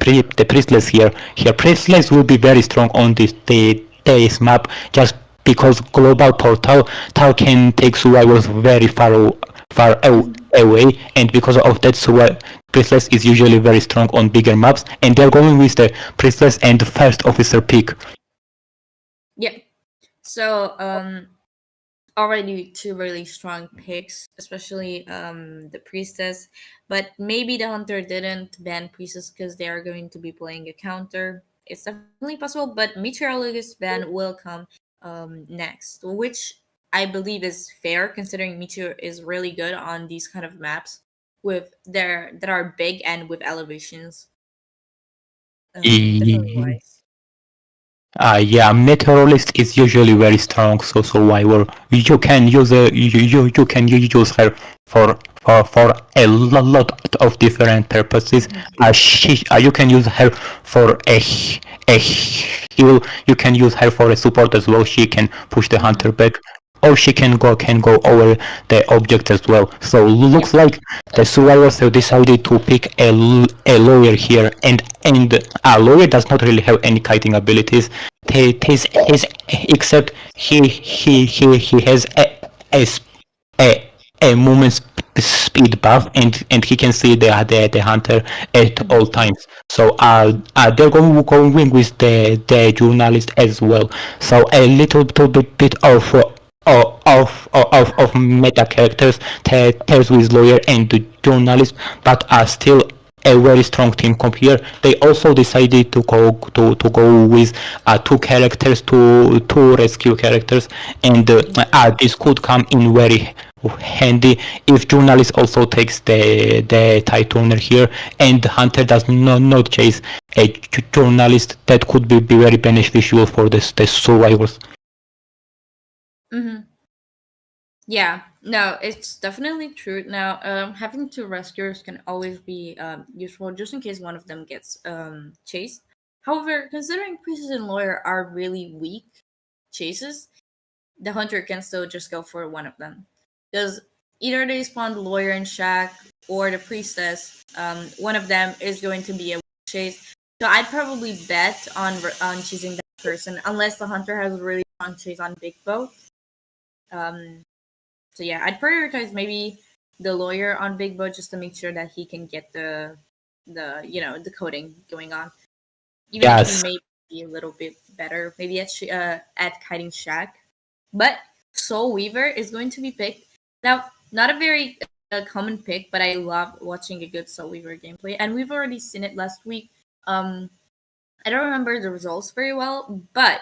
priestless here. Here priestless will be very strong on this map, just because global portal can take survivors very away, and because of that, priestless is usually very strong on bigger maps, and they're going with the priestless and first officer pick. Yeah. So already two really strong picks, especially the priestess. But maybe the hunter didn't ban priestess because they are going to be playing a counter. It's definitely possible, but meteorologist ban will come next, which I believe is fair considering meteor is really good on these kind of maps with their that are big and with elevations. Definitely wise. Yeah, meteorologist is usually very strong, so survivor. You can use you can use her for a lot of different purposes. You can use her for a heal. You can use her for a support as well. She can push the hunter back, or she can go over the object as well. So Yeah. looks like the survivors have decided to pick a lawyer here, and a lawyer does not really have any kiting abilities. His except he has a a movement speed buff, and he can see the hunter at all times. So they're going with the journalist as well. So a little bit of meta characters, tells with lawyer and the journalist, but are still a very strong team comp here. They also decided to go with two characters, two rescue characters, and this could come in very handy if journalist also takes the Titanier here, and hunter does not chase a journalist. That could be very beneficial for the survivors. Mm-hmm. Yeah, no, it's definitely true. Now, having two rescuers can always be useful just in case one of them gets chased. However, considering priestess and lawyer are really weak chases, the hunter can still just go for one of them. Because either they spawn the lawyer and Shack or the priestess, one of them is going to be a chase. So I'd probably bet on choosing that person unless the hunter has a really strong chase on Big Boat. Um, so yeah, I'd prioritize maybe the lawyer on Big Boat just to make sure that he can get the coding going on, even if he Yes. may be a little bit better, maybe at kiting Shack. But Soul Weaver is going to be picked now. Not a very common pick, but I love watching a good Soul Weaver gameplay, and we've already seen it last week. I don't remember the results very well, but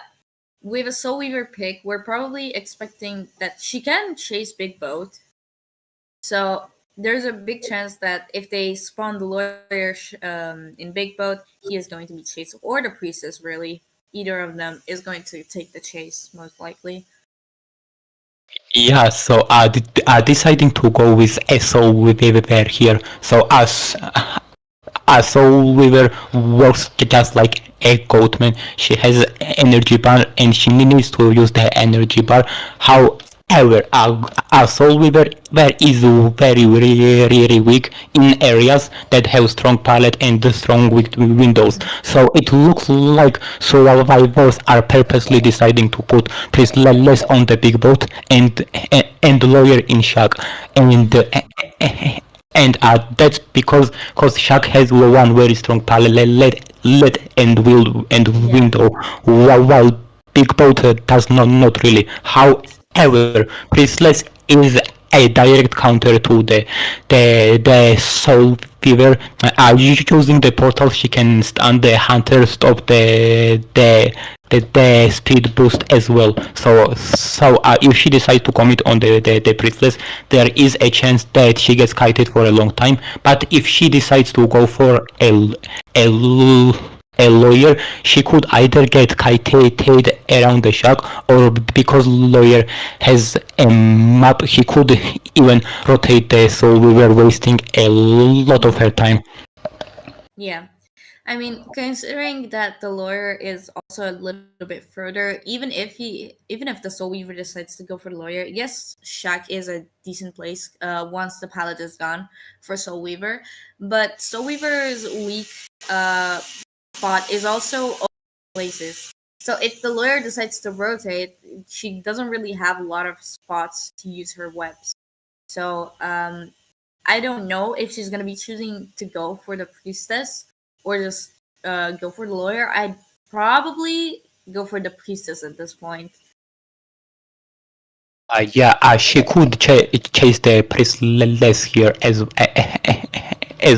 with a Soul Weaver pick, we're probably expecting that she can chase Big Boat. So there's a big chance that if they spawn the lawyer in Big Boat, he is going to be chased, or the priestess, really. Either of them is going to take the chase, most likely. Yeah, so deciding to go with SO Weaver here. So so Weaver works just like a goatman. She has energy bar, and she needs to use the energy bar. However, Soul Weaver is very weak in areas that have strong palette and strong windows. So it looks like survivors are purposely deciding to put less on the big boat, and lawyer in shock, and that's because Shark has one very strong parallel lead and Yeah. window, while Big Boat does not really. However, Priestless is a direct counter to the Soul Fever. Using the portal, she can stun the hunter, stop the speed boost as well. So if she decides to commit on the priestess, there is a chance that she gets kited for a long time. But if she decides to go for a a lawyer, she could either get kited around the shark, or because lawyer has a map, he could even rotate the, so we were wasting a lot of her time. Yeah. I mean, considering that the lawyer is also a little bit further, even if the Soul Weaver decides to go for the lawyer, yes, Shack is a decent place. Once the pallet is gone for Soul Weaver, but Soul Weaver's weak uh spot is also open places. So if the lawyer decides to rotate, she doesn't really have a lot of spots to use her webs. So I don't know if she's gonna be choosing to go for the priestess or just go for the lawyer. I'd probably go for the priestess at this point. Yeah, she could chase the priestess here as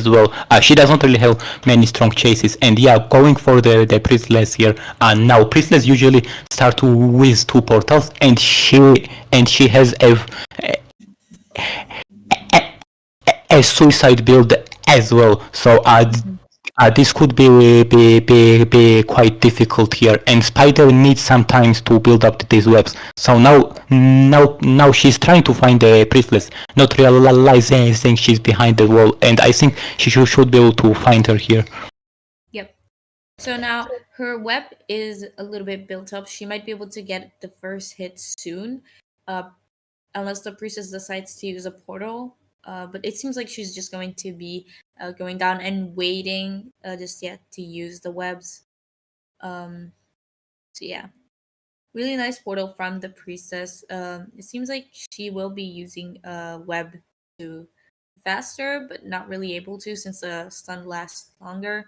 well. She doesn't really have many strong chases, and yeah, going for the priestess here. Now priestess usually start with two portals, and she has a suicide build as well. So Mhm. this could be quite difficult here, and Spider needs some time to build up these webs. So now she's trying to find the priestess, not realizing she's behind the wall, and I think she should be able to find her here. Yep. So now her web is a little bit built up. She might be able to get the first hit soon, uh, unless the priestess decides to use a portal. But it seems like she's just going to be going down and waiting just yet to use the webs. Um, so yeah. Really nice portal from the priestess. It seems like she will be using web to faster, but not really able to since the stun lasts longer.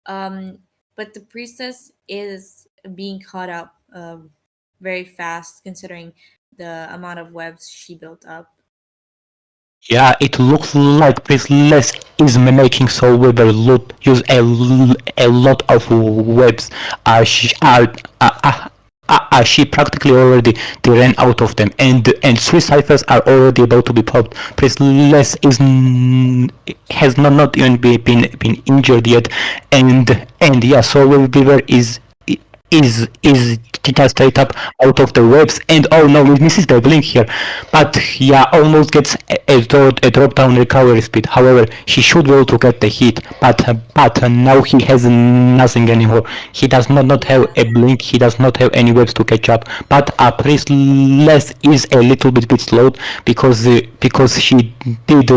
Um, but the priestess is being caught up very fast considering the amount of webs she built up. Yeah, it looks like Priestless is making Soul Weaver use a lot of webs. She practically already ran out of them, and three ciphers are already about to be popped. Priestless has not even been injured yet, and yeah, Soul Weaver is just straight up out of the webs, and oh no, it misses the blink here, but yeah, almost gets a drop down recovery speed. However, he should be able to get the hit, but now he has nothing anymore. He does not have Yeah. a blink, he does not have any webs to catch up, but Priestless is a little bit slowed because she did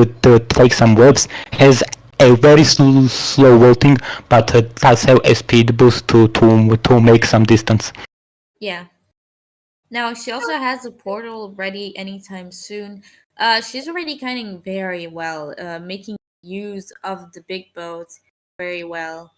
take some webs, has a very slow vaulting, but does have a speed boost to make some distance. Yeah. Now she also has a portal ready anytime soon. She's already kiting very well, making use of the big boat very well.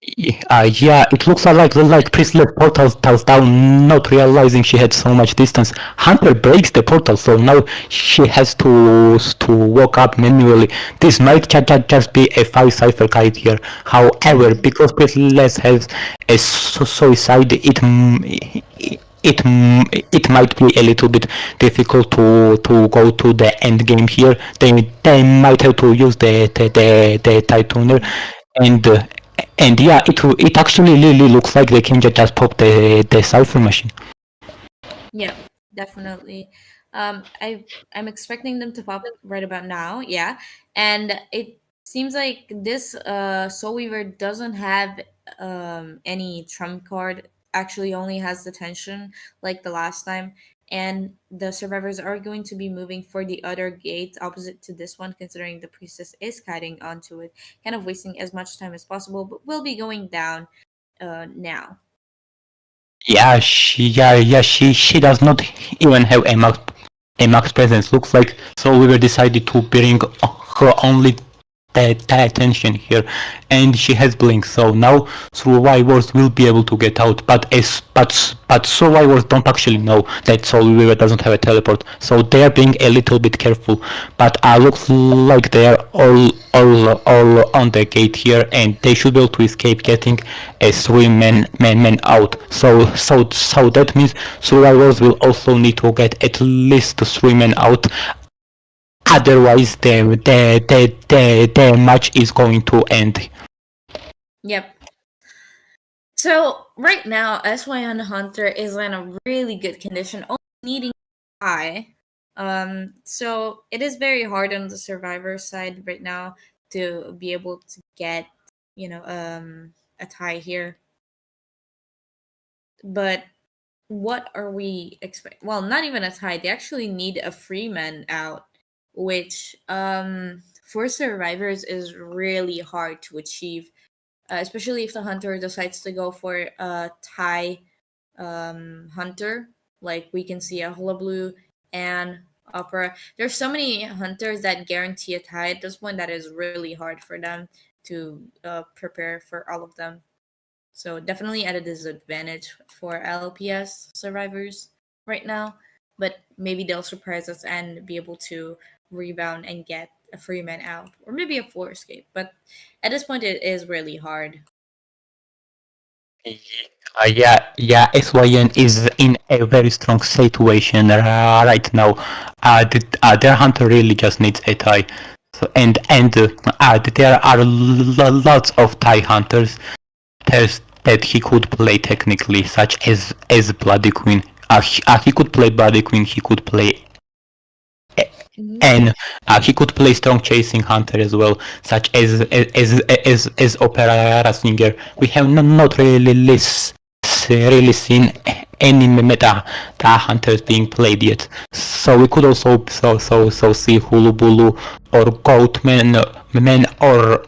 Yeah, it looks like Priestess portals down, not realizing she had so much distance. Hunter breaks the portal, so now she has to walk up manually. This might just be a 5 cipher kite here. However, Mhm. because Priestess has a suicide, it might be a little bit difficult to go to the end game here. They might have to use the Titanoer, and and yeah, it actually really looks like they can just pop the cipher machine. Yeah, definitely. I'm expecting them to pop right about now. Yeah, and it seems like this Soul Weaver doesn't have any trump card. Actually, only has the tension like the last time. And the survivors are going to be moving for the other gate opposite to this one, considering the priestess is kiting onto it, kind of wasting as much time as possible. But will be going down now. She does not even have a max presence. Looks like so we were decided to bring her only the attention here, and she has blink. So now survivors will be able to get out, but survivors don't actually know that Soul Weaver doesn't have a teleport, so they are being a little bit careful. But looks like they are all on the gate here, and they should be able to escape getting a three man out. So that means survivors will also need to get at least 3 men out. Otherwise, the match is going to end. Yep. So right now, SYN Hunter is in a really good condition, only needing high. So it is very hard on the survivor side right now to be able to get, a tie here. But what are we expect? Well, not even a tie. They actually need a free man out, which for survivors is really hard to achieve, especially if the hunter decides to go for a tie hunter. Like we can see a Hullabaloo and Opera. There's so many hunters that guarantee a tie at this point that is really hard for them to prepare for all of them. So definitely at a disadvantage for LPS survivors right now. But maybe they'll surprise us and be able to rebound and get a free man out, or maybe a floor escape. But at this point, it is really hard. Yeah, SYN is in a very strong situation right now. Their hunter really just needs a tie. So, and there are lots of tie hunters that he could play technically, such as Bloody Queen. He could play Bloody Queen. He could play Mhm. and he could play strong chasing hunter as well, such as Opera Swinger. We have not really seen any meta hunters being played yet. So we could also see Hulubulu or Goatman man or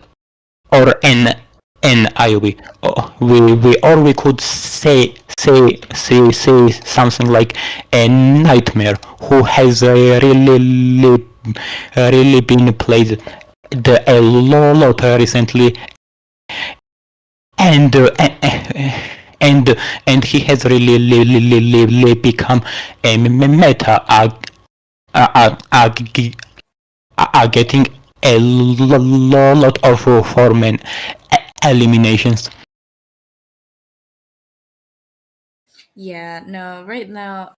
an IOV. We could say something like a nightmare who has really been played a lot recently, and and he has really become a meta, getting a lot of foreman eliminations. Yeah, no, right now,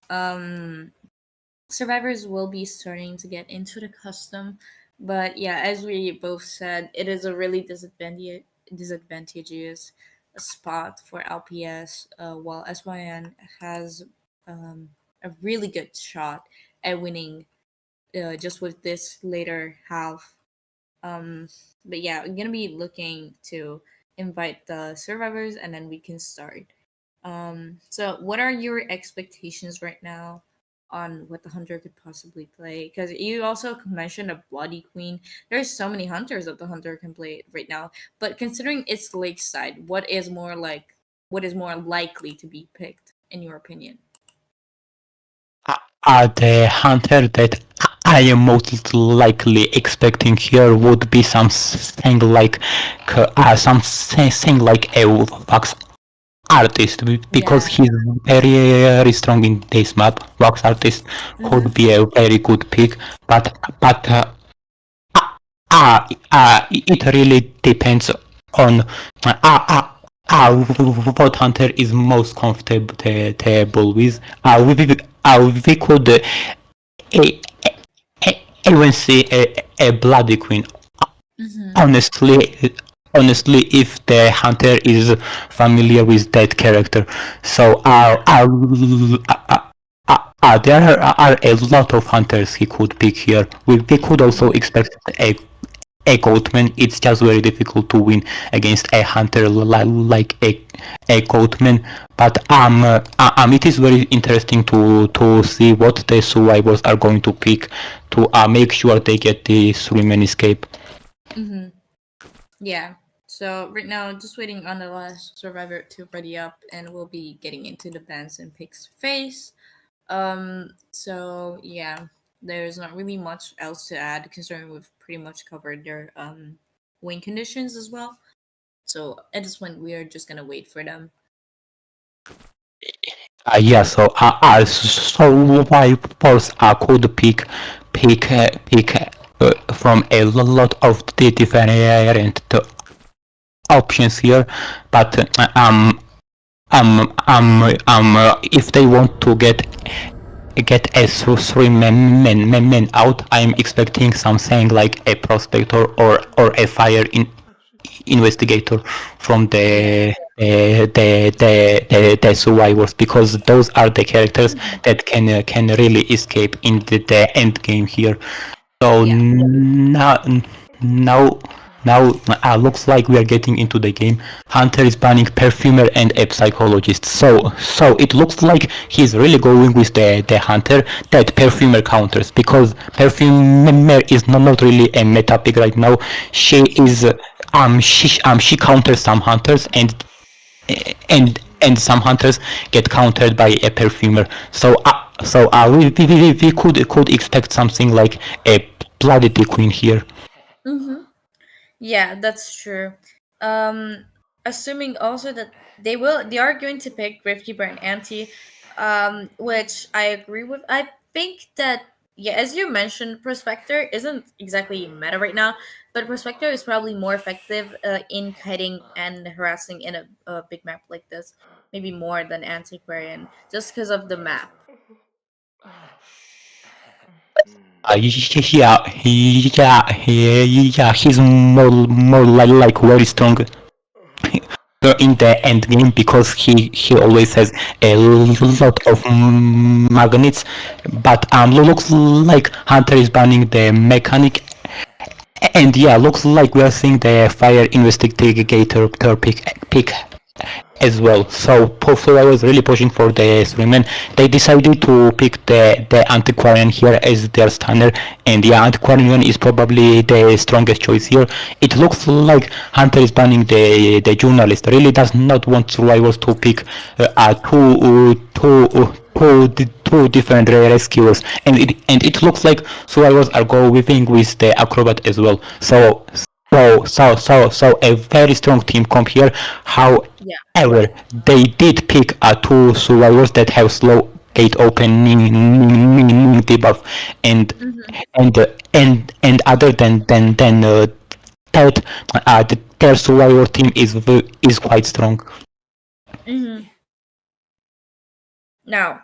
survivors will be starting to get into the custom, but yeah, as we both said, it is a really disadvantageous spot for LPS, while SYN has a really good shot at winning just with this later half. Um, but yeah, I'm gonna be looking to invite the survivors and then we can start. So what are your expectations right now on what the hunter could possibly play? Because you also mentioned a bloody queen. There's so many hunters that the hunter can play right now. But considering it's lakeside, what is more likely to be picked in your opinion? The hunter that I am most likely expecting here would be something like a wax artist, because Yeah. he's very strong in this map. Wax artist Mm-hmm. could be a very good pick, but it really depends on what hunter is most comfortable with. We could e- even see a bloody queen. Mm-hmm. Honestly, if the hunter is familiar with that character. So Yeah. there are a lot of hunters he could pick here. We could also Mm-hmm. expect a goatman. It's just very difficult to win against a hunter like a goatman. But it is very interesting to see what the survivors are going to pick to make sure they get the 3-man escape. Mm-hmm. Yeah. So right now, just waiting on the last survivor to ready up, and we'll be getting into the bans and picks phase. So yeah, there's not really much else to add considering we've pretty much covered their win conditions as well. So at this point, we are just gonna wait for them. Yeah, so Vipers could pick from a lot of the different options here, but if they want to get a 3 men out, I'm expecting something like a prospector or a fire investigator from Yeah. the survivors, because those are the characters Mhm. that can really escape in the end game here. So Yeah. now Now looks like we are getting into the game. Hunter is banning perfumer and a psychologist. So it looks like he's really going with the hunter that perfumer counters, because perfumer is not really a meta pick right now. She is she counters some hunters, and some hunters get countered by a perfumer. We could expect something like a bloody queen here. Mm-hmm. Yeah, that's true. Um, Assuming also that they are going to pick Gravekeeper and Anti, which I agree with. I think that, yeah, as you mentioned, Prospector isn't exactly meta right now, but Prospector is probably more effective in kiting and harassing in a big map like this, maybe more than Antiquarian, just because of the map. Yeah, he's more like very strong in the end game, because he always has a lot of magnets. But looks like Hunter is banning the mechanic, and yeah, looks like we are seeing the fire investigator pick as well. So Porphyro was really pushing for the Swimmen. They decided to pick the Antiquarian here as their stunner, and the Antiquarian is probably the strongest choice here. It looks like Hunter is banning the journalist. Really does not want survivors to pick two different rescuers, and it looks like survivors are going with the acrobat as well. So a very strong team comp here. Yeah. However, they did pick two survivors that have slow gate opening debuff, and Mm-hmm. and other than that, their survivor team is quite strong. Mm-hmm. Now,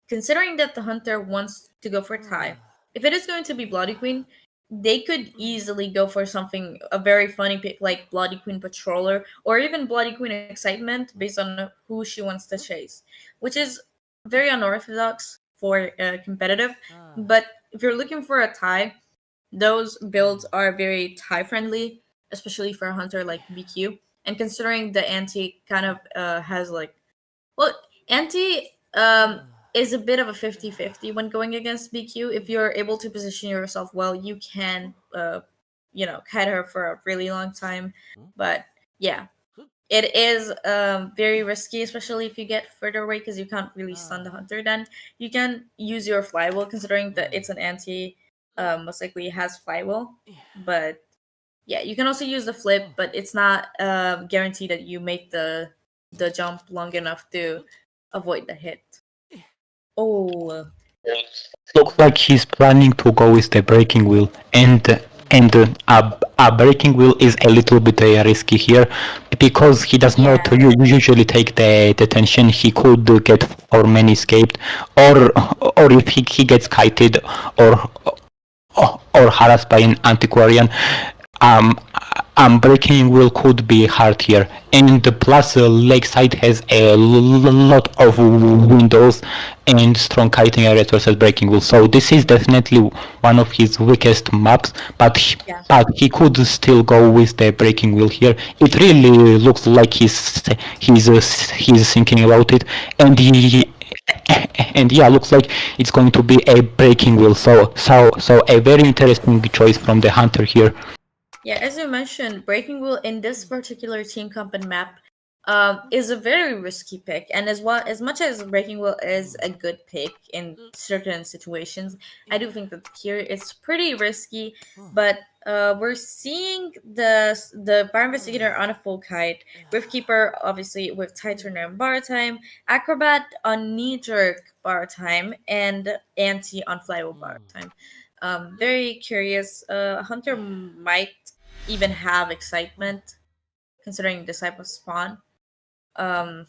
considering that the hunter wants to go for tie, if it is going to be Bloody Queen, they could easily go for something a very funny pick like Bloody Queen Patroller or even Bloody Queen Excitement based on who she wants to chase, which is very unorthodox for competitive. But if you're looking for a tie, those builds are very tie friendly, especially for a hunter like BQ. And considering the anti kind of has like, well, anti is a bit of a 50-50 when going against BQ. If you're able to position yourself well, you can kite her for a really long time. But yeah, it is very risky, especially if you get further away because you can't really stun the hunter. Then you can use your flywheel, considering that it's an anti. Most likely it has flywheel, but yeah, you can also use the flip, but it's not guaranteed that you make the jump long enough to avoid the hit. Oh, Looks like he's planning to go with the breaking wheel, and a breaking wheel is a little bit risky here, because he does not yeah. usually take the tension. He could get for many escaped, or if he gets kited, or or harassed by an antiquarian, um, breaking wheel could be hard here. And plus, Lakeside has a lot of windows and strong kiting areas versus breaking wheel. So this is definitely one of his weakest maps, Yeah. but he could still go with the breaking wheel here. It really looks like he's thinking about it, and he and yeah, looks like it's going to be a breaking wheel. So a very interesting choice from the hunter here. Yeah, as you mentioned, Breaking Wheel in this particular team comp and map is a very risky pick. And as much as Breaking Wheel is a good pick in certain situations, I do think that here it's pretty risky. But we're seeing the Fire Investigator on a full kite, Riftkeeper obviously with Titan and bar time, Acrobat on knee jerk bar time, and Anti on flywheel bar time. Very curious. Hunter might even have excitement considering this type of spawn. Um,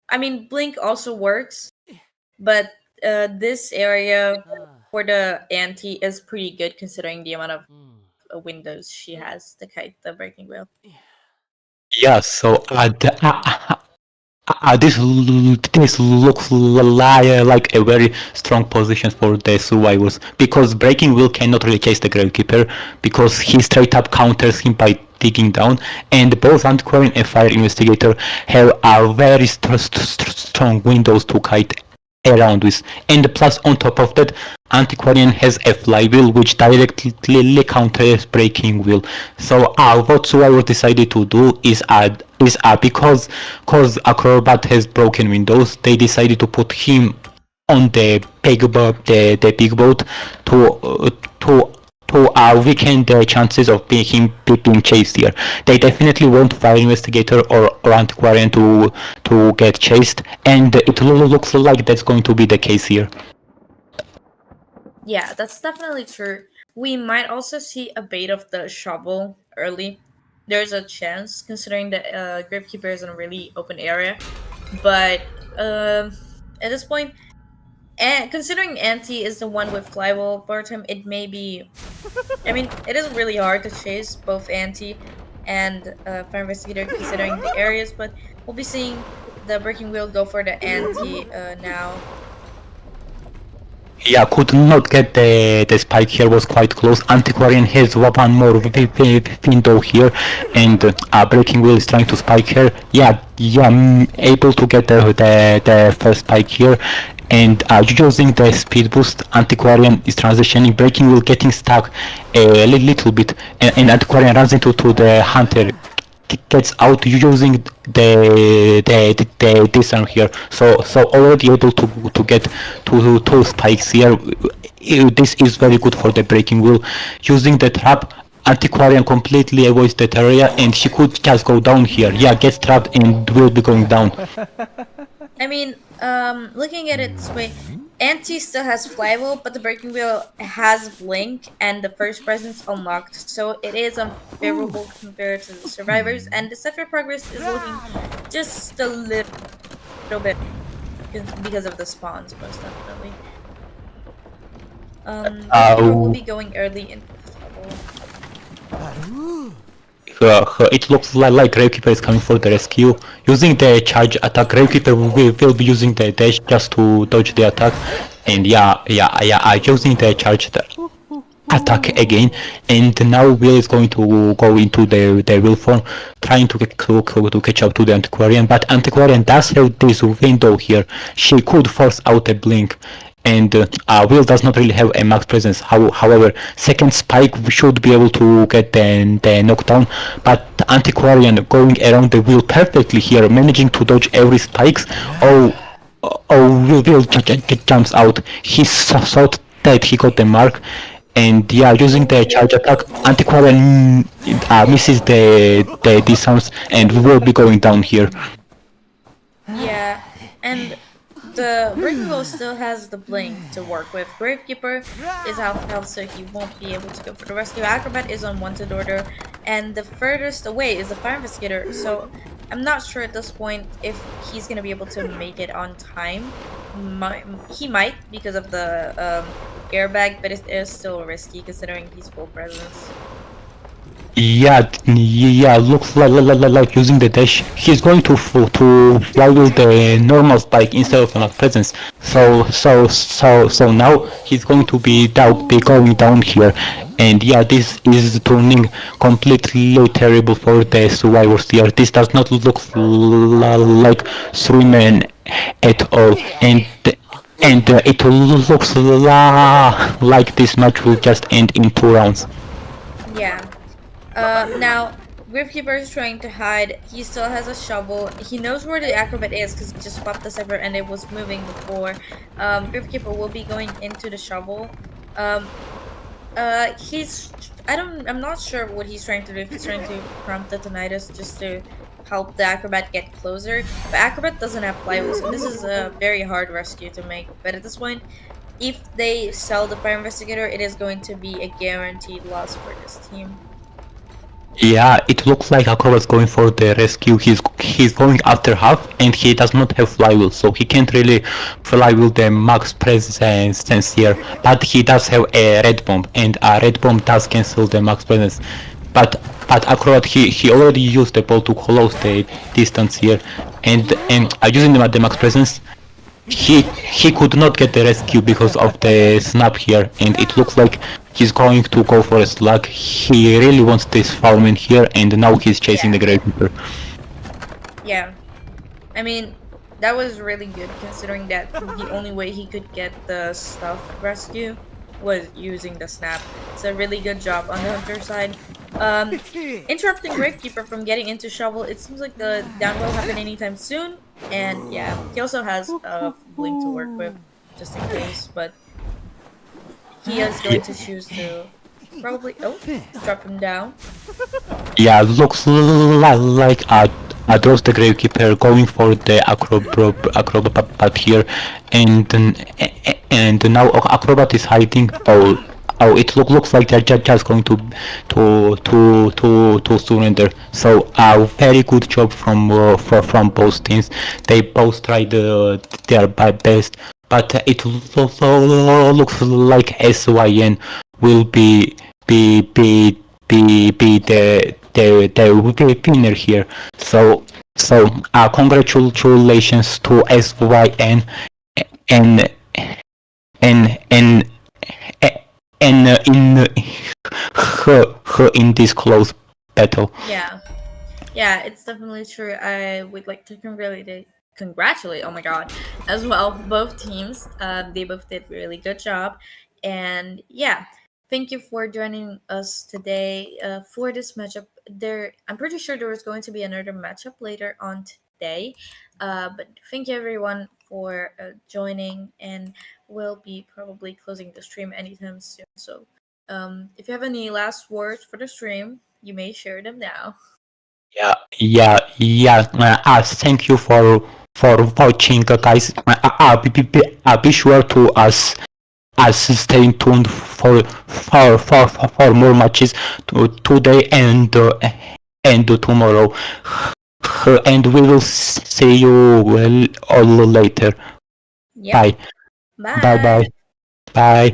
I mean, Blink also works, but this area for the anti is pretty good considering the amount of windows she has to kite the breaking wheel. Yeah, so This looks like a very strong position for the survivors, because Breaking Wheel cannot really chase the Gravekeeper because he straight up counters him by digging down, and both Antiquarian and Fire Investigator have a very strong windows to kite around with. And plus, on top of that, Antiquarian has a flywheel which directly counters Breaking Wheel. So what Survivor decided to do is because Acrobat has broken windows, they decided to put him on the big boat to weaken the chances of him being chased here. They definitely want Fire Investigator or Antiquarian to get chased, and it looks like that's going to be the case here. Yeah, that's definitely true. We might also see a bait of the shovel early. There's a chance, considering the Gravekeeper is in a really open area. But at this point, and considering Anti is the one with flywheel aboard him, it may be. I mean, it is really hard to chase both Anti and Fire Investigator considering the areas, but we'll be seeing the Breaking Wheel go for the Anti now. Yeah, could not get the spike here, was quite close. Antiquarian has one more window here, and Breaking Wheel is trying to spike her. Yeah, able to get the first spike here, and using the speed boost, Antiquarian is transitioning. Breaking Wheel getting stuck a little bit, and Antiquarian runs into the Hunter. Gets out using the disarm here, so already able to get two spikes here. This is very good for the Breaking Wheel. Using the trap, Antiquarian completely avoids that area, and she could just go down here. Yeah, gets trapped and will be going down. I mean, looking at it this way, Anti still has flywheel, but the Breaking Wheel has blink and the first presence unlocked, so it is unfavorable compared to the survivors, and the Decipher progress is looking just a little bit because of the spawns, most definitely. Breaking Wheel will be going early into trouble. It looks like Gravekeeper is coming for the rescue. Using the charge attack, Gravekeeper will be using the dash just to dodge the attack. And using the charge attack again. And now Will is going to go into the Will form, trying to catch up to the Antiquarian. But Antiquarian does have this window here. She could force out a blink. And Will does not really have a max presence. However, second spike should be able to get the knockdown, but Antiquarian going around the Will perfectly here, managing to dodge every spikes. Will jumps out. He thought that he got the mark, and yeah, using the charge attack, Antiquarian misses the disarms and will be going down here. Yeah, and the Breaking Wheel still has the blink to work with. Gravekeeper is half health, so he won't be able to go for the rescue. Acrobat is on wanted order, and the furthest away is the Fire Investigator, so I'm not sure at this point if he's going to be able to make it on time. He might because of the airbag, but it is still risky considering he's full presence. Yeah, looks like using the dash. He's going to fly with the normal spike instead of an presence. So now he's going to be going down here, and yeah, this is turning completely terrible for the survivors here. This does not look like Swimmen at all, and it looks like this match will just end in 2 rounds. Yeah. Now, Gravekeeper is trying to hide. He still has a shovel. He knows where the Acrobat is because he just popped the Cypher and it was moving before. Gravekeeper will be going into the shovel. I'm not sure what he's trying to do. If he's trying to prompt the Tinnitus just to help the Acrobat get closer. But Acrobat doesn't have flywheel, so this is a very hard rescue to make. But at this point, if they sell the Fire Investigator, it is going to be a guaranteed loss for this team. Yeah, it looks like Acrobat's going for the rescue. He's going after half, and he does not have flywheel, so he can't really flywheel the max presence here. But he does have a red bomb, and a red bomb does cancel the max presence. but Acrobat he already used the ball to close the distance here, and using the max presence, he could not get the rescue because of the snap here, and it looks like he's going to go for a slug. He really wants this farm in here, and now he's chasing Yeah. the Gravekeeper. Yeah. I mean, that was really good considering that the only way he could get the stuff rescue was using the snap. It's a really good job on the hunter side. Interrupting Gravekeeper from getting into shovel, it seems like the down will happen anytime soon. And yeah, he also has a blink to work with just in case, but he is going to choose to probably drop him down. Yeah, looks like draws the Gravekeeper going for the Acrobat here, and now Acrobat is hiding. Oh, it looks like they're just going to surrender. So very good job from both teams. They both tried their best, but it looks like SYN will be the winner here. So congratulations to SYN and and and in this close battle. Yeah. Yeah, it's definitely true. I would like to congratulate, oh my god, as well, both teams. They both did really good job. And yeah, thank you for joining us today for this matchup. I'm pretty sure there was going to be another matchup later on today. But thank you everyone for joining, and we'll be probably closing the stream anytime soon. So if you have any last words for the stream, you may share them now. Yeah. Thank you for watching, guys. Be sure to stay tuned for more matches today and tomorrow. And we will see you all later. Yep. Bye. Bye. Bye. Bye. Bye.